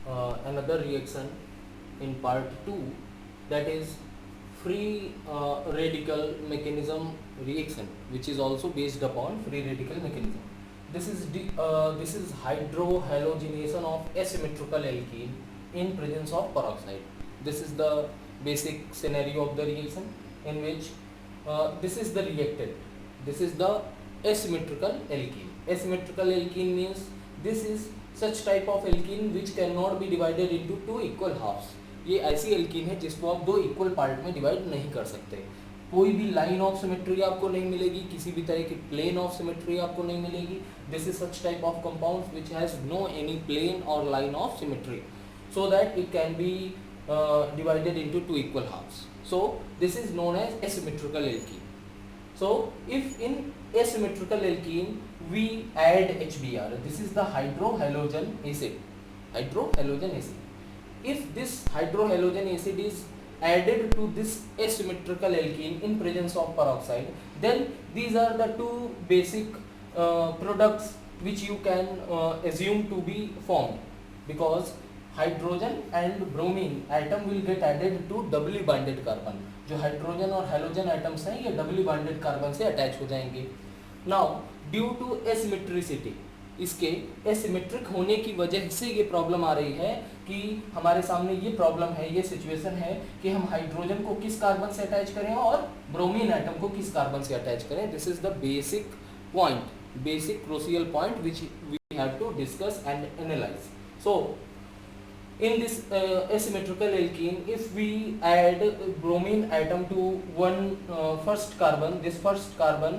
another reaction in part 2, that is free radical mechanism reaction, which is also based upon free radical mechanism. This is hydrohalogenation of asymmetrical alkene in presence of peroxide. This is the basic scenario of the reaction, in which this is the reactant. This is the asymmetrical alkene. Asymmetrical alkene means this is such type of alkene which cannot be divided into two equal halves. ये ऐसी alkene है जिसको आप दो equal part में divide नहीं कर सकते. कोई भी लाइन ऑफ सिमेट्री आपको नहीं मिलेगी, किसी भी तरह की प्लेन ऑफ सिमेट्री आपको नहीं मिलेगी. This is such type of compounds which has no any plane और line of symmetry, so that it can be divided into two equal halves. So this is known as asymmetrical alkene. So if in asymmetrical alkene we add HBr, this is the hydrohalogen acid. Hydrohalogen acid. If this hydrohalogen acid is added to this asymmetrical alkene in presence of peroxide, then these are the two basic products which you can assume to be formed, because hydrogen and bromine atom will get added to doubly binded carbon. जो hydrogen और halogen atoms हैं ये doubly binded carbon से attach हो जाएंगे. Now due to एसिमेट्रिसिटी, इसके asymmetric होने की वजह से ये प्रॉब्लम आ रही है कि हमारे सामने ये प्रॉब्लम है, ये सिचुएशन है कि हम हाइड्रोजन को किस कार्बन से अटैच करें और ब्रोमीन एटम को किस कार्बन से अटैच करें. This is the basic point, basic crucial point which we have to discuss and analyse. So in this asymmetrical alkene, if we add bromine atom to one first carbon, this first carbon,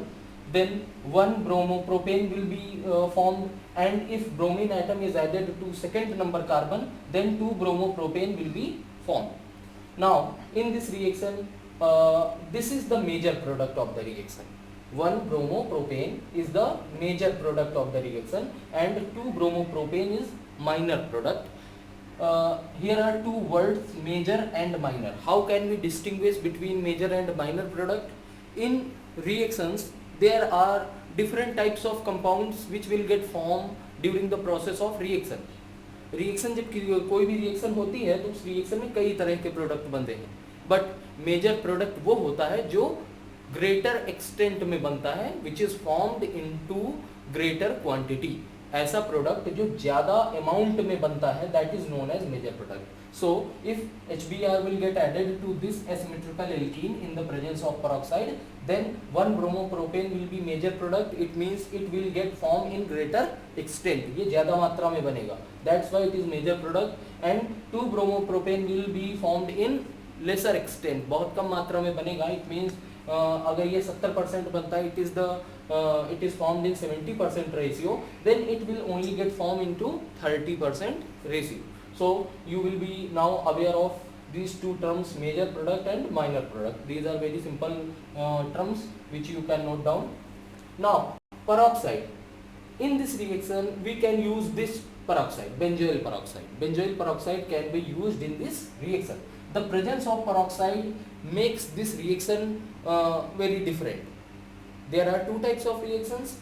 then one bromopropane will be formed, and if bromine atom is added to second number carbon, then two bromopropane will be formed. Now in this reaction, this is the major product of the reaction. One bromopropane is the major product of the reaction and two bromopropane is minor product. Here are two words, major and minor. How can we distinguish between major and minor product? In reactions there are different types of compounds which will get formed during the process of reaction. Reaction जब कोई भी reaction होती है तो उस reaction में कई तरह के प्रोडक्ट बनते हैं, बट मेजर प्रोडक्ट वो होता है जो ग्रेटर एक्सटेंट में बनता है, which is formed into greater quantity. ऐसा प्रोडक्ट जो ज्यादा अमाउंट में बनता है, that is known as major product. So if HBr will get added to this asymmetrical alkene in the presence of peroxide, then one bromopropane will be major product. It means it will get formed in greater extent. ये ज्यादा मात्रा में बनेगा. That's why it is major product. And two bromopropane will be formed in lesser extent. बहुत कम मात्रा में बनेगा. It means अगर ये 70% बनता है, it is formed in 70% ratio, then it will only get formed into 30% ratio. So you will be now aware of these two terms, major product and minor product. These are very simple terms which you can note down. Now peroxide. In this reaction we can use this peroxide, benzoyl peroxide. Benzoyl peroxide can be used in this reaction. The presence of peroxide makes this reaction very different. There are two types of reactions.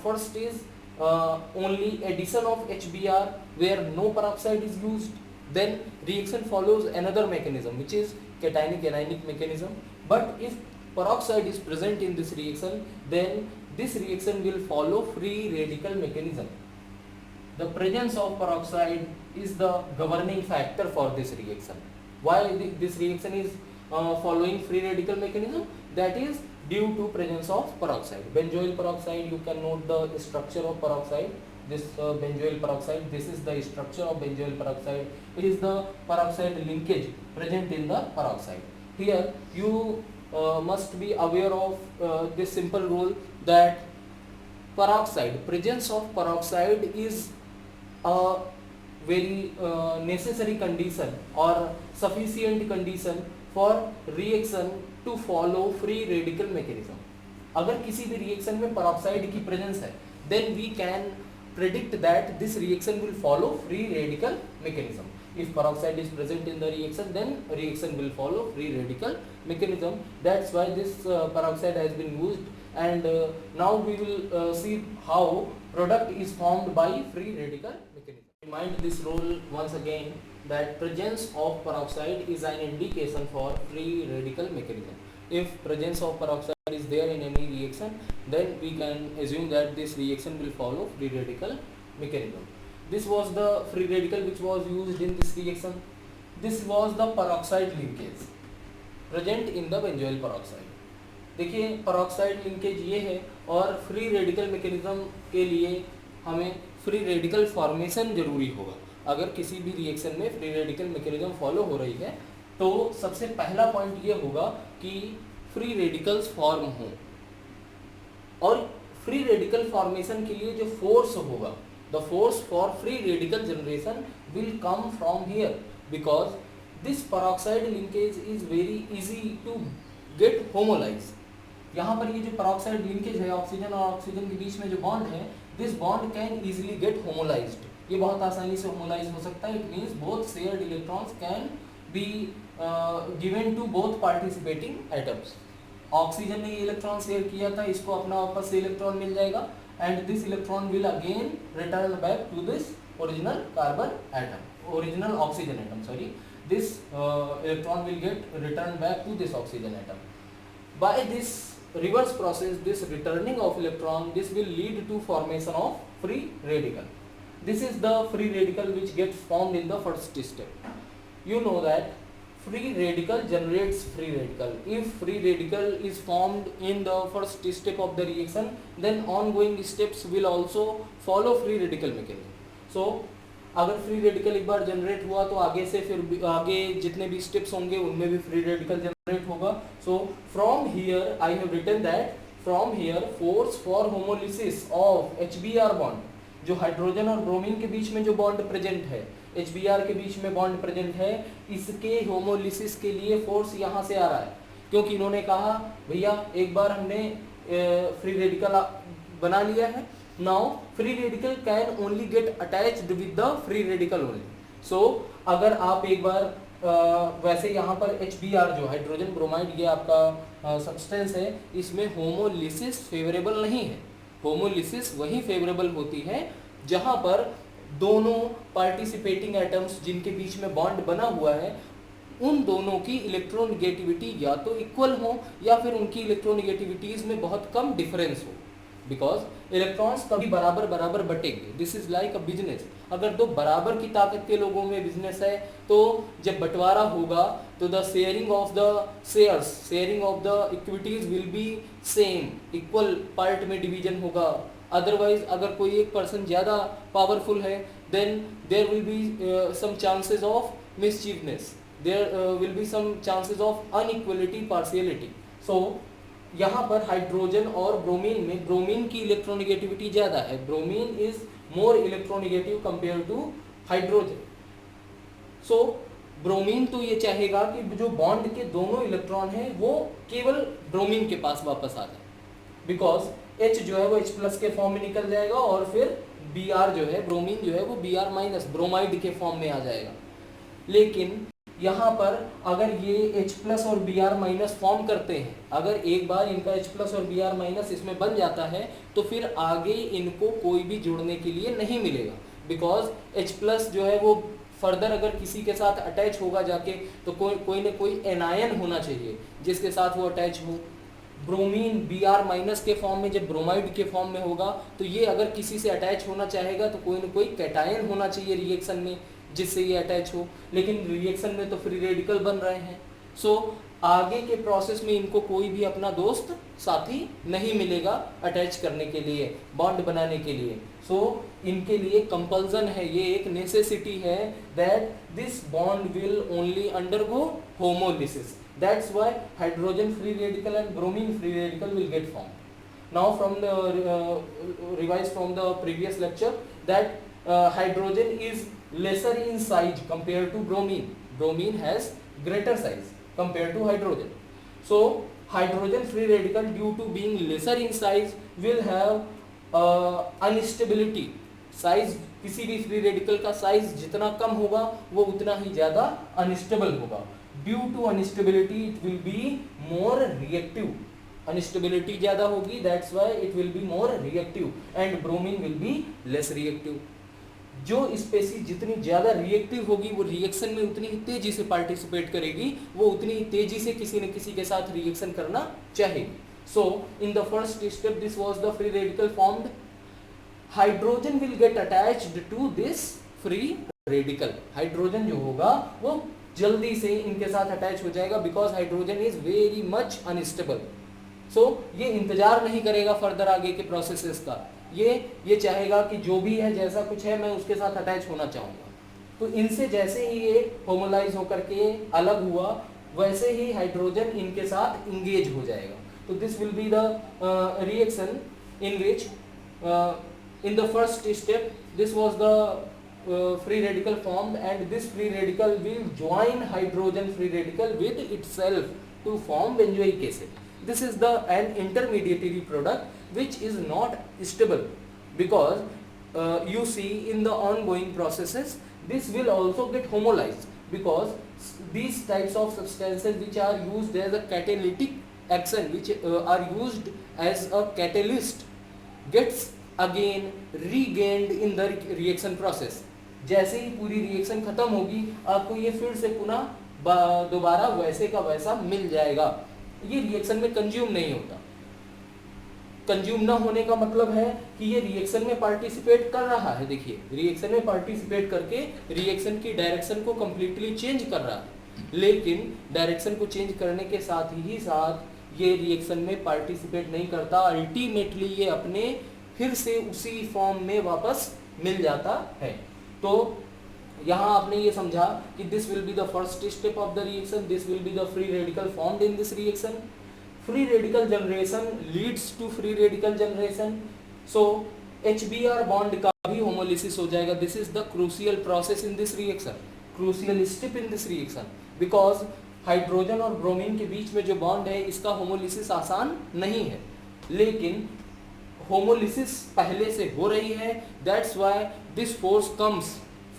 First is only addition of HBr where no peroxide is used. Then reaction follows another mechanism which is cationic anionic mechanism. But if peroxide is present in this reaction, then this reaction will follow free radical mechanism. The presence of peroxide is the governing factor for this reaction. Why this reaction is following free radical mechanism? That is due to presence of peroxide. Benzoyl peroxide, you can note the structure of peroxide. This benzoyl peroxide, this is the structure of benzoyl peroxide. It is the peroxide linkage present in the peroxide. Here you must be aware of this simple rule that peroxide, presence of peroxide is a very necessary condition or sufficient condition for reaction to follow free radical mechanism. अगर किसी भी reaction में peroxide की presence है, then we can predict that this reaction will follow free radical mechanism. If peroxide is present in the reaction, then reaction will follow free radical mechanism. That's why this peroxide has been used, and now we will see how product is formed by free radical mechanism. Remind this rule once again, that presence of peroxide is an indication for free radical mechanism. If presence of peroxide is there in any reaction, then we can assume that this reaction will follow free radical mechanism. This was the free radical which was used in this reaction. This was the peroxide linkage present in the benzoyl peroxide. देखिए peroxide linkage ये है, और free radical mechanism के लिए हमें free radical formation जरूरी होगा. अगर किसी भी रिएक्शन में फ्री रेडिकल मैकेनिज्म फॉलो हो रही है तो सबसे पहला पॉइंट ये होगा कि फ्री रेडिकल्स फॉर्म हों, और फ्री रेडिकल फॉर्मेशन के लिए जो फोर्स होगा, the force for free radical generation will come from here, because this peroxide linkage is very easy to get homolyse. यहाँ पर ये जो पेरोक्साइड लिंकेज है, ऑक्सीजन और ऑक्सीजन के बीच में जो बॉन्ड है, this bond can easily get homolysed. ये बहुत आसानी से होमोलाइज हो सकता है. It means both shared electrons can be given to both participating atoms. Oxygen ने ये इलेक्ट्रॉन शेयर किया था, इसको अपना वापस से इलेक्ट्रॉन मिल जाएगा, and this electron will again return back to this original carbon atom, original oxygen atom, sorry. This electron will get returned back to this oxygen atom. By this reverse process, this returning of electron, this will lead to formation of free radical. This is the free radical which gets formed in the first step. You know that free radical generates free radical. If free radical is formed in the first step of the reaction, then ongoing steps will also follow free radical mechanism. So अगर free radical एक बार generate हुआ तो आगे से फिर आगे जितने भी स्टेप्स होंगे उनमें भी फ्री रेडिकल जनरेट होगा. So from here I have written that from here force for homolysis of HBr bond, जो हाइड्रोजन और ब्रोमीन के बीच में जो बॉन्ड प्रेजेंट है, HBr के बीच में बॉन्ड प्रेजेंट है, इसके होमोलिसिस के लिए फोर्स यहाँ से आ रहा है, क्योंकि इन्होंने कहा भैया एक बार हमने फ्री रेडिकल बना लिया है. Now free radical can only get attached with the free radical only. So अगर आप एक बार वैसे यहाँ पर HBr जो हाइड्रोजन ब्रोमाइड ये आपका सब्सटेंस है, इसमें होमोलिसिस फेवरेबल नहीं है. होमोलिसिस वही फेवरेबल होती है जहाँ पर दोनों पार्टिसिपेटिंग एटम्स जिनके बीच में बॉन्ड बना हुआ है, उन दोनों की इलेक्ट्रोनिगेटिविटी या तो इक्वल हो या फिर उनकी इलेक्ट्रोनिगेटिविटीज में बहुत कम डिफरेंस हो. बिकॉज इलेक्ट्रॉन्स कभी बराबर बराबर बटेंगे. This is like a business. अगर दो बराबर की ताकत के लोगों में बिजनेस है तो जब बंटवारा होगा तो the sharing of the shares, sharing of the equities will be same, equal part में डिवीजन होगा. अदरवाइज अगर कोई एक पर्सन ज़्यादा पावरफुल है then there will be some chances of mischievousness, there will be some chances of inequality, partiality. So यहाँ पर hydrogen और ब्रोमीन में ब्रोमीन की इलेक्ट्रोनिगेटिविटी ज़्यादा है. Bromine is more electronegative compare to hydrogen. So bromine तो ये चाहेगा कि जो बॉन्ड के दोनों इलेक्ट्रॉन हैं वो केवल ब्रोमीन के पास वापस आ जाए, बिकॉज H जो है वो H+ के फॉर्म में निकल जाएगा और फिर Br जो है, ब्रोमीन जो है वो Br- ब्रोमाइड के फॉर्म में आ जाएगा. लेकिन यहाँ पर अगर ये H+ और Br- फॉर्म करते हैं, अगर एक बार इनका H+ और Br- इसमें बन जाता है तो फिर आगे इनको कोई भी जुड़ने के लिए नहीं मिलेगा, बिकॉज H+ जो है वो फर्दर अगर किसी के साथ अटैच होगा जाके तो कोई ना कोई एनायन होना चाहिए जिसके साथ वो अटैच हो. ब्रोमीन Br- के फॉर्म में जब ब्रोमाइड के फॉर्म में होगा तो ये अगर किसी से अटैच होना चाहेगा तो कोई ना कोई कैटायन होना चाहिए रिएक्शन में जिससे ये अटैच हो. लेकिन रिएक्शन में तो फ्री रेडिकल बन रहे हैं. सो आगे के प्रोसेस में इनको कोई भी अपना दोस्त साथी नहीं मिलेगा अटैच करने के लिए, बॉन्ड बनाने के लिए. सो इनके लिए कंपल्सन है, ये एक नेसेसिटी है that this bond will only undergo homolysis. That's why hydrogen free radical and bromine free radical will get form. Now from the revise from the previous lecture that hydrogen is lesser in size compared to bromine. Bromine has greater size compared to hydrogen. So hydrogen free radical due to being lesser in size will have instability. Size किसी भी free radical का size जितना कम होगा वो उतना ही ज्यादा unstable होगा. Due to unstability it will be more reactive. Unstability ज्यादा होगी, that's why it will be more reactive, and bromine will be less reactive. जो स्पेसीज जितनी ज़्यादा रिएक्टिव होगी वो रिएक्शन में उतनी ही तेजी से पार्टिसिपेट करेगी, वो उतनी ही तेजी से किसी न किसी के साथ रिएक्शन करना चाहेगी. So in the first step this was the free radical formed. Hydrogen will get attached to this free radical. Hydrogen जो होगा वो जल्दी से इनके साथ अटैच हो जाएगा because hydrogen is very much unstable. So ये इंतजार नहीं करेगा फर्दर आगे के प्रोसेसेस का. ये चाहेगा कि जो भी है जैसा कुछ है मैं उसके साथ अटैच होना चाहूँगा. तो इनसे जैसे ही ये होमोलाइज होकर के अलग हुआ वैसे ही हाइड्रोजन इनके साथ इंगेज हो जाएगा. तो this will be the reaction in which in the first step this was the free radical formed, and this free radical will join hydrogen free radical with itself to form benzoic acid. This is the an intermediary product which is not stable because you see in the ongoing processes this will also get homolyzed because these types of substances which are used as a catalytic action, which are used as a catalyst, gets again regained in the reaction process. जैसे ही पूरी reaction खत्म होगी आपको ये फिर से पुनः दोबारा वैसे का वैसा मिल जाएगा. ये रिएक्शन में कंज्यूम नहीं होता. कंज्यूम ना होने का मतलब है कि ये रिएक्शन में पार्टिसिपेट कर रहा है. देखिए रिएक्शन में पार्टिसिपेट करके रिएक्शन की डायरेक्शन को कंप्लीटली चेंज कर रहा है, लेकिन डायरेक्शन को चेंज करने के साथ ही साथ ये रिएक्शन में पार्टिसिपेट नहीं करता. अल्टीमेटली ये अपने फिर से उसी फॉर्म में वापस मिल जाता है. तो यहाँ आपने ये समझा कि this will be the first step of the reaction. This will be the free radical formed in this reaction. Free radical generation leads to free radical generation. So HBr bond का भी होमोलिसिस हो जाएगा. This is the crucial process in this reaction, crucial step in this reaction, because hydrogen और bromine के बीच में जो bond है इसका होमोलिसिस आसान नहीं है, लेकिन होमोलिसिस पहले से हो रही है. That's why this force comes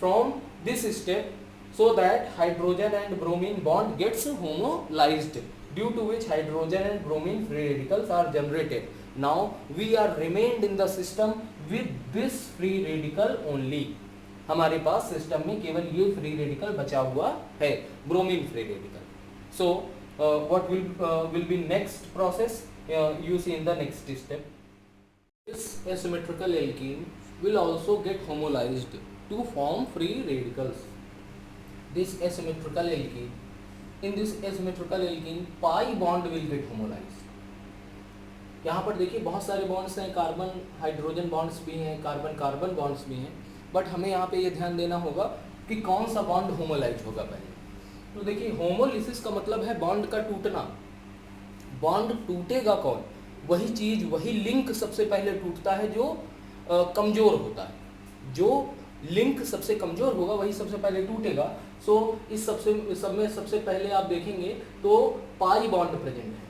from this step so that hydrogen and bromine bond gets homolyzed, due to which hydrogen and bromine free radicals are generated. Now we are remained in the system with this free radical only. हमारे पास system में केवल ये free radical बचा हुआ है, bromine free radical. So what will be next process you see in the next step. This asymmetrical alkene will also get homolyzed to form free radicals. This asymmetrical alkene, in this asymmetrical alkene pi bond will get homolyzed. यहाँ पर देखिए बहुत सारे bonds हैं, carbon hydrogen bonds भी हैं, carbon carbon bonds भी हैं, बट हमें यहाँ पे ये ध्यान देना होगा कि कौन सा बॉन्ड होमोलाइज होगा पहले. तो देखिए होमोलिसिस का मतलब है बॉन्ड का टूटना. बॉन्ड टूटेगा कौन? वही चीज, वही लिंक सबसे पहले टूटता है जो कमजोर होता है. जो लिंक सबसे कमजोर होगा वही सबसे पहले टूटेगा. सो इस सब में सबसे पहले आप देखेंगे तो पाई बॉन्ड प्रेजेंट है.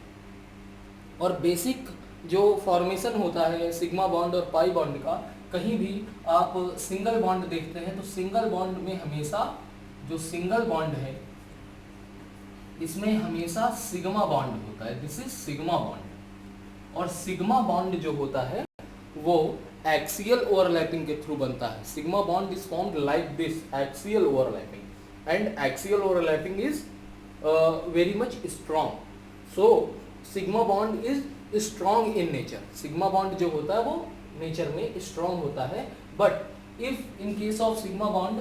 और बेसिक जो फॉर्मेशन होता है सिग्मा बॉन्ड और पाई बॉन्ड का, कहीं भी आप सिंगल बॉन्ड देखते हैं तो सिंगल बॉन्ड में हमेशा जो सिंगल बॉन्ड है इसमें हमेशा सिग्मा बॉन्ड होता है. This is sigma bond. और सिग्मा बॉन्ड जो होता है वो एक्सियल ओवरलैपिंग के थ्रू बनता है. Sigma bond is formed like this, axial overlapping, and axial overlapping is very much strong. So sigma bond is strong in nature. Sigma bond जो होता है वो नेचर में स्ट्रॉन्ग होता है. But if in case of sigma bond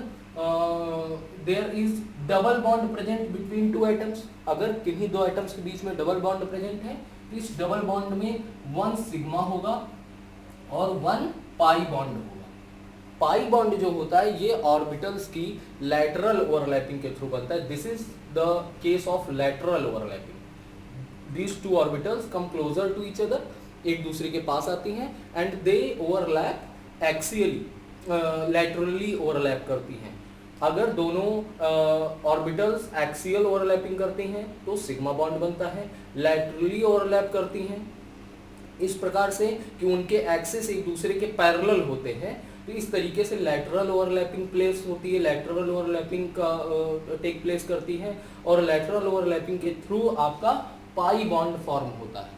there is double bond present between two atoms. अगर किन्हीं दो एटम्स के बीच में डबल बॉन्ड प्रेजेंट है तो इस डबल बॉन्ड में वन सिग्मा होगा और वन पाई बॉन्ड होगा. पाई बॉन्ड जो होता है ये ऑर्बिटल्स की लैटरल ओवरलैपिंग के थ्रू बनता है. This is the case of lateral overlapping. These two orbitals come closer to each other, एक दूसरे के पास आती हैं and they overlap axially, laterally overlap करती हैं. अगर दोनों ऑर्बिटल्स एक्सियल ओवरलैपिंग करती हैं तो सिग्मा बॉन्ड बनता है. लैटरली ओवरलैप करती हैं इस प्रकार से कि उनके एक्सिस एक दूसरे के पैरेलल होते हैं, तो इस तरीके से लैटरल ओवरलैपिंग प्लेस होती है, लैटरल ओवरलैपिंग का टेक प्लेस करती है. और लैटरल ओवरलैपिंग के थ्रू आपका पाई बॉन्ड फॉर्म होता है.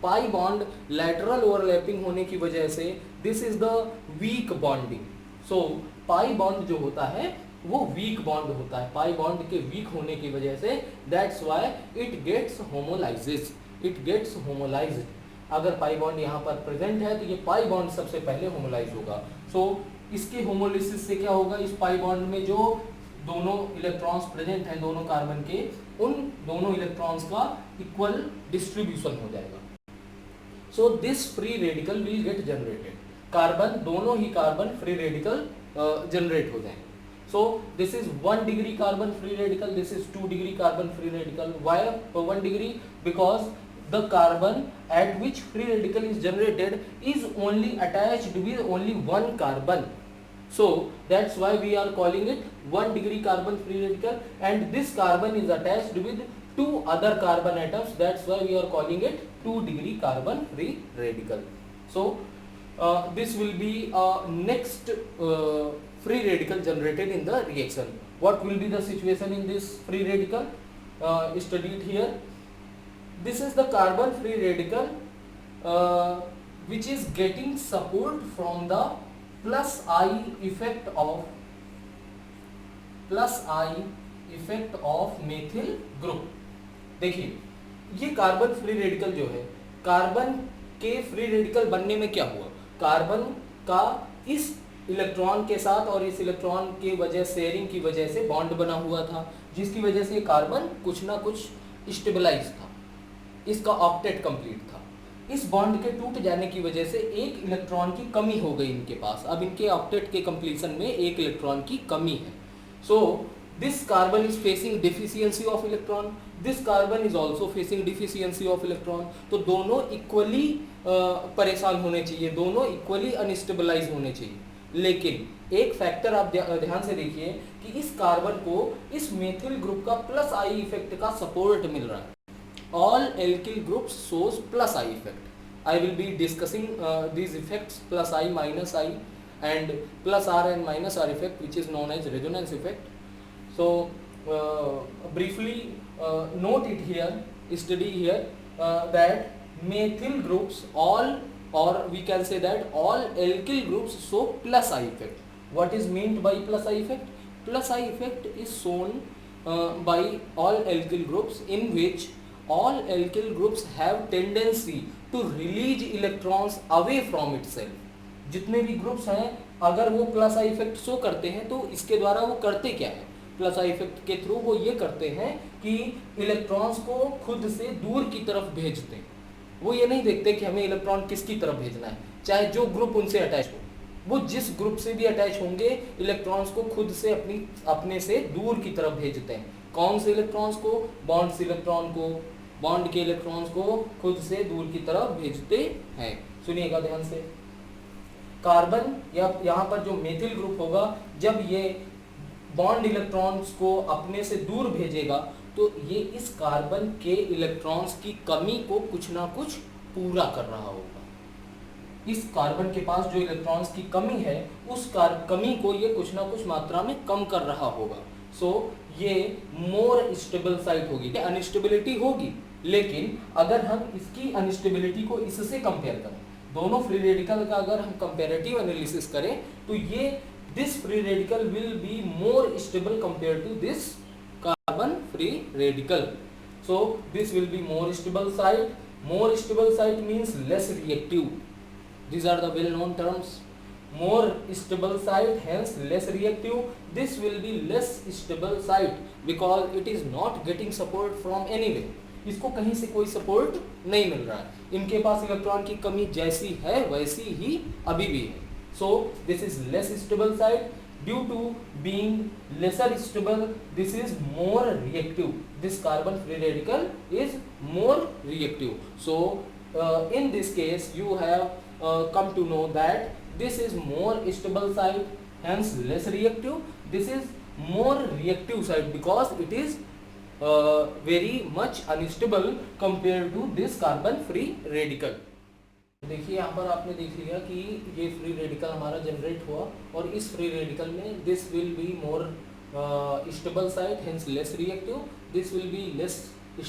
पाई बॉन्ड लैटरल ओवरलैपिंग होने की वजह से this is the weak bonding. So pi bond जो होता है वो वीक बॉन्ड होता है, पाई बॉन्ड के वीक होने की वजह से that's why it gets homolyses, it gets homolysed. अगर पाई बॉन्ड यहाँ पर प्रेजेंट है तो ये पाई बॉन्ड सबसे पहले होमोलाइज होगा। सो इसके होमोलिसिस से क्या होगा, इस पाई बॉन्ड में जो दोनों इलेक्ट्रॉन्स प्रेजेंट हैं दोनों कार्बन के, उन दोनों इलेक्ट्रॉन्स का इक्वल डिस्ट्रीब्यूशन हो जाएगा। So this free radical will gate generated, carbon दोनों ही कार्बन फ्री रेडिकल जनरेट हो जाएंगे। So this is 1 degree carbon free radical, this is 2 degree carbon free radical. Why 1 degree? Because the carbon at which free radical is generated is only attached with only one carbon. So that's why we are calling it 1 degree carbon free radical, and this carbon is attached with 2 other carbon atoms. That's why we are calling it 2 degree carbon free radical. So this will be next free radical generated in the reaction. What will be the situation in this free radical? Studied here. This is the carbon free radical which is getting support from the plus I effect of methyl group. देखिए ये carbon free radical जो है, carbon के free radical बनने में क्या हुआ, carbon का इस इलेक्ट्रॉन के साथ और इस इलेक्ट्रॉन की वजह शेयरिंग की वजह से बॉन्ड बना हुआ था, जिसकी वजह से कार्बन कुछ ना कुछ स्टेबलाइज था, इसका ऑक्टेट कंप्लीट था। इस बॉन्ड के टूट जाने की वजह से एक इलेक्ट्रॉन की कमी हो गई इनके पास, अब इनके ऑक्टेट के कंप्लीशन में एक इलेक्ट्रॉन की कमी है। So this carbon is facing deficiency of electron, this carbon is also facing deficiency of electron. तो दोनों इक्वली परेशान होने चाहिए, दोनों इक्वली अनस्टेबलाइज होने चाहिए। लेकिन एक फैक्टर आप ध्यान से देखिए कि इस कार्बन को इस मेथिल ग्रुप का प्लस आई इफेक्ट का सपोर्ट मिल रहा है। All alkyl groups shows plus I effect. I will be discussing these effects plus I minus I and plus R and minus R effect, which is known as resonance effect. So briefly note it here, study here that methyl groups all, or we can say that all alkyl groups show plus I effect. What is meant by plus I effect? Plus I effect is shown by all alkyl groups, in which all alkyl groups have tendency to release electrons away from itself. जितने भी groups हैं अगर वो plus I effect show करते हैं तो इसके द्वारा वो करते क्या है, प्लस आई इफेक्ट के थ्रू वो ये करते हैं कि इलेक्ट्रॉन्स को खुद से दूर की तरफ भेजते हैं। वो ये नहीं देखते कि हमें इलेक्ट्रॉन किसकी तरफ भेजना है, चाहे जो ग्रुप उनसे अटैच हो, वो जिस ग्रुप से भी अटैच होंगे इलेक्ट्रॉन्स को खुद से अपने से दूर की तरफ भेजते हैं। कौन से इलेक्ट्रॉन्स को? बॉन्ड से इलेक्ट्रॉन को, बॉन्ड के इलेक्ट्रॉन्स को खुद से दूर की तरफ भेजते हैं। सुनिएगा ध्यान से, कार्बन या यहाँ पर जो मेथिल ग्रुप होगा, जब ये बॉन्ड इलेक्ट्रॉन्स को अपने से दूर भेजेगा तो ये इस कार्बन के इलेक्ट्रॉन्स की कमी को कुछ ना कुछ पूरा कर रहा होगा। इस कार्बन के पास जो इलेक्ट्रॉन्स की कमी है उस कमी को ये कुछ ना कुछ मात्रा में कम कर रहा होगा। सो ये मोर स्टेबल साइट होगी। अनस्टेबिलिटी होगी, लेकिन अगर हम इसकी अनस्टेबिलिटी को इससे कंपेयर करें, दोनों फ्री रेडिकल का अगर हम कंपैरेटिव एनालिसिस करें तो ये this free radical will be more stable compare to this carbon free radical. So this will be more stable site. More stable site means less reactive. These are the well known terms. More stable site, hence less reactive. This will be less stable site because it is not getting support from anywhere. इसको कहीं से कोई support नहीं मिल रहा है, इनके पास electron की कमी जैसी है वैसी ही अभी भी है। So this is less stable site due to being lesser stable, this is more reactive. This carbon free radical is more reactive. So in this case you have come to know that this is more stable site, hence less reactive. This is more reactive site because it is very much unstable compared to this carbon free radical. देखिए यहाँ पर आपने देख लिया कि ये free radical हमारा generate हुआ और इस फ्री रेडिकल में this will be more stable site, hence less reactive. This will be less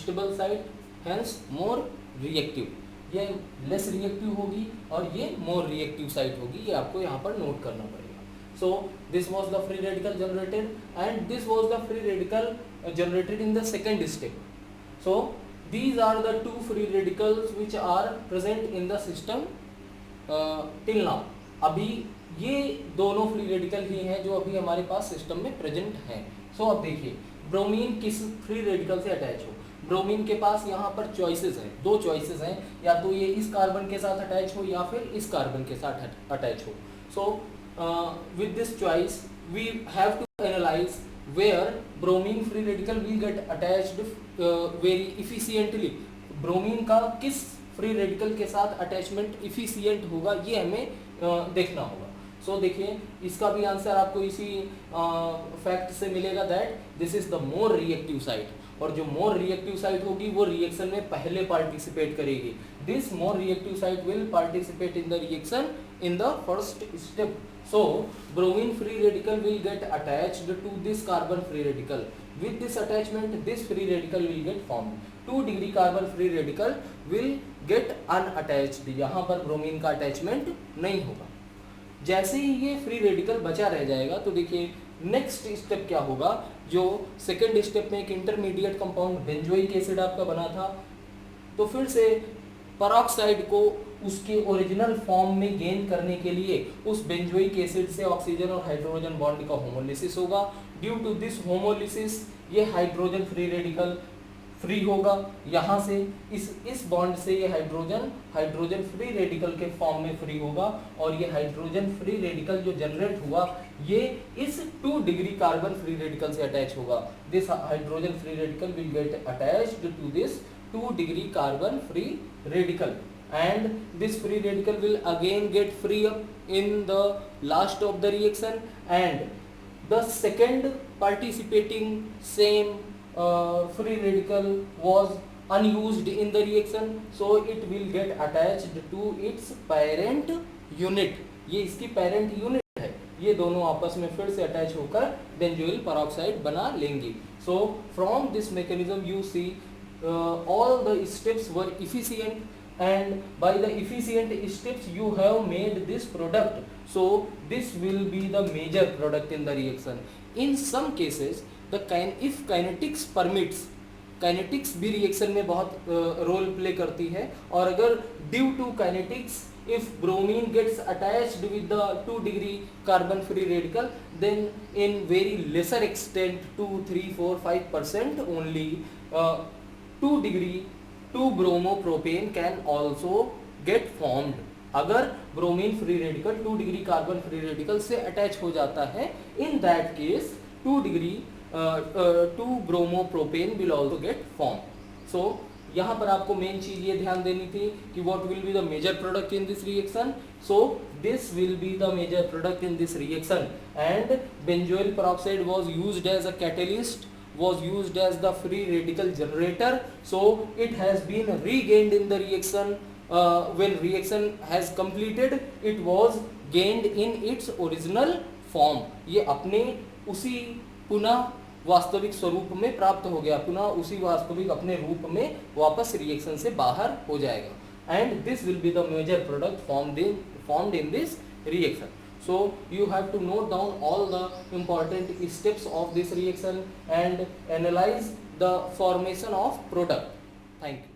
stable site, hence more reactive. ये लेस रिएक्टिव होगी और ये मोर रिएक्टिव साइट होगी, ये आपको यहाँ पर नोट करना पड़ेगा। So this was the free radical generated, and this was the free radical generated in the second step. So these are the two free radicals which are present in the system till now. अभी ये दोनों free radical ही हैं जो अभी हमारे पास system में present हैं. सो अब देखिए ब्रोमीन किस फ्री रेडिकल से अटैच हो. ब्रोमीन के पास यहाँ पर चॉइसेस हैं, दो चॉइसेस हैं, या तो ये इस कार्बन के साथ अटैच हो या फिर इस कार्बन के साथ अटैच हो. सो with this choice we have to analyze where bromine free radical will get attached very efficiently. Bromine का किस फ्री रेडिकल के साथ अटैचमेंट इफिशियंट होगा ये हमें देखना होगा. सो देखिए इसका भी आंसर आपको इसी फैक्ट से मिलेगा that this is the more reactive site, और जो मोर रिएक्टिव साइट होगी वो रिएक्शन में पहले पार्टिसिपेट करेगी. This more reactive site will participate in the reaction in the first step. So bromine free radical will get attached to this carbon free radical. With this attachment this free radical will get formed. 2 degree carbon free radical will get unattached. यहाँ पर bromine का attachment नहीं होगा. जैसे ही ये free radical बचा रह जाएगा तो देखिए नेक्स्ट स्टेप क्या होगा. जो सेकेंड स्टेप में एक इंटरमीडिएट कंपाउंड बेंजोइक एसिड आपका बना था, तो फिर से पेरोक्साइड को उसके ओरिजिनल फॉर्म में गेन करने के लिए उस बेंजोइक एसिड से ऑक्सीजन और हाइड्रोजन बॉन्ड का होमोलिसिस होगा. ड्यू टू दिस होमोलिसिस ये हाइड्रोजन फ्री रेडिकल फ्री होगा. यहाँ से इस बॉन्ड से ये हाइड्रोजन फ्री रेडिकल के फॉर्म में फ्री होगा, और ये हाइड्रोजन फ्री रेडिकल जो जनरेट हुआ ये इस 2 डिग्री कार्बन फ्री रेडिकल से अटैच होगा. This hydrogen free radical will get attached to this 2 degree carbon free radical, and this free radical will again get free up in the last of the reaction, and the second participating same free radical was unused in the reaction, so it will get attached to its parent unit. ये इसकी parent unit है, ये दोनों आपस में फिर से attach होकर बेंजोइल पेरोक्साइड बना लेंगी. So from this mechanism you see all the steps were efficient, and by the efficient steps you have made this product. So this will be the major product in the reaction. In some cases if kinetics permits, kinetics भी reaction में बहुत role play करती है, और अगर due to kinetics if bromine gets attached with the 2 degree carbon free radical, then in very lesser extent 2, 3, 4, 5% only 2 degree 2-bromopropane can also get formed. अगर bromine free radical 2 degree carbon free radical से attach हो जाता है, in that case 2-bromopropane will also get formed. So यहाँ पर आपको main चीज ये ध्यान देनी थी कि what will be the major product in this reaction. So this will be the major product in this reaction, and benzoyl peroxide was used as a catalyst, was used as the free radical generator. So it has been regained in the reaction. When reaction has completed it was gained in its original form. ये अपने उसी पुनः वास्तविक स्वरूप में प्राप्त हो गया, पुनः उसी वास्तविक अपने रूप में वापस रिएक्शन से बाहर हो जाएगा. And this will be the major product formed in this reaction. So you have to note down all the important steps of this reaction and analyze the formation of product. Thank you.